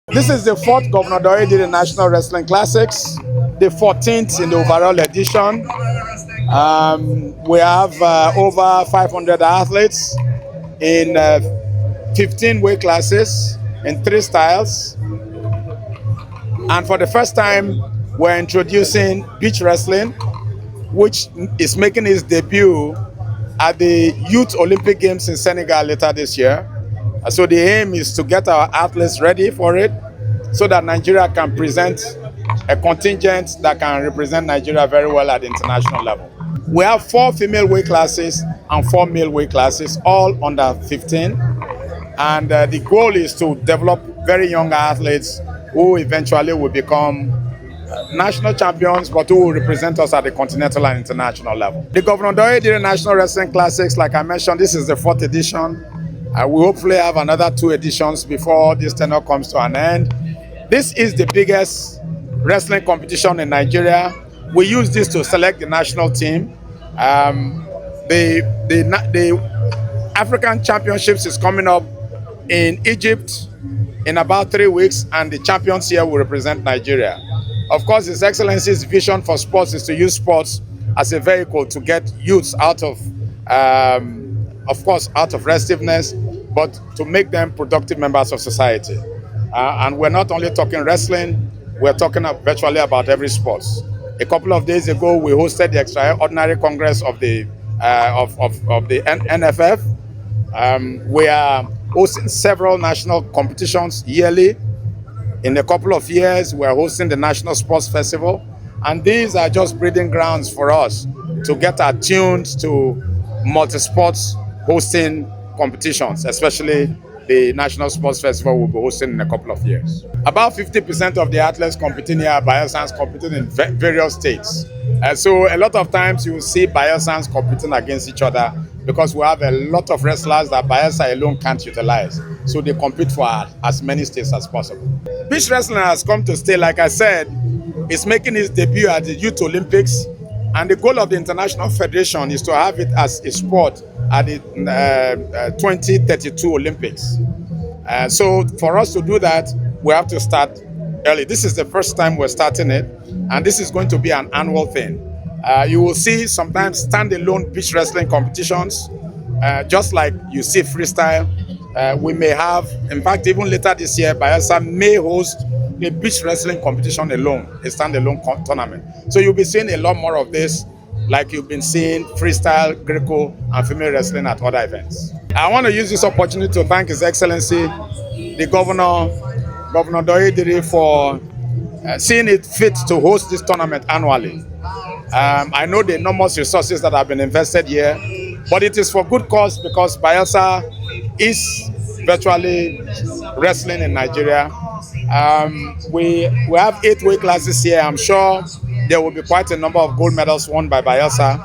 This is the fourth Governor Doye National Wrestling Classics, the 14th in the overall edition. We have over 500 athletes in 15 weight classes in 3 styles. And for the first time, we're introducing beach wrestling, which is making its debut at the Youth Olympic Games in Senegal later this year. So the aim is to get our athletes ready for it so that Nigeria can present a contingent that can represent Nigeria very well at the international level. We have 4 female weight classes and 4 male weight classes, all under 15. And the goal is to develop very young athletes who eventually will become national champions, but who will represent us at the continental and international level. The Governor Doye National Wrestling Classics, like I mentioned, this is the 4th edition. We hopefully have another 2 editions before this tenure comes to an end. This is the biggest wrestling competition in Nigeria. We use this to select the national team. The African Championships is coming up in Egypt in about 3 weeks, and the champions here will represent Nigeria. Of course, His Excellency's vision for sports is to use sports as a vehicle to get youths out of course, out of restiveness, but to make them productive members of society. And we're not only talking wrestling, we're talking virtually about every sport. A couple of days ago, we hosted the extraordinary congress of the NFF. We are hosting several national competitions yearly. In a couple of years, we're hosting the National Sports Festival. And these are just breeding grounds for us to get attuned to multi-sports hosting competitions, especially the National Sports Festival will be hosting in a couple of years. About 50% of the athletes competing here are Bayelsans competing in various states. So a lot of times you will see Bayelsans competing against each other because we have a lot of wrestlers that Bayelsa alone can't utilize. So they compete for as many states as possible. Beach wrestling has come to stay. Like I said, it's making its debut at the Youth Olympics. And the goal of the International Federation is to have it as a sport at the 2032 Olympics. So for us to do that, we have to start early. This is the first time we're starting it, and this is going to be an annual thing. You will see sometimes standalone beach wrestling competitions, just like you see freestyle. We may have, in fact, even later this year, Bayelsa may host a beach wrestling competition alone, a standalone tournament. So you'll be seeing a lot more of this, like you've been seeing freestyle, Greco, and female wrestling at other events. I want to use this opportunity to thank His Excellency, the Governor Doye, for seeing it fit to host this tournament annually. I know the enormous resources that have been invested here, but it is for good cause because Bayelsa is virtually wrestling in Nigeria. We have 8 weight classes here. I'm sure there will be quite a number of gold medals won by Bayelsa.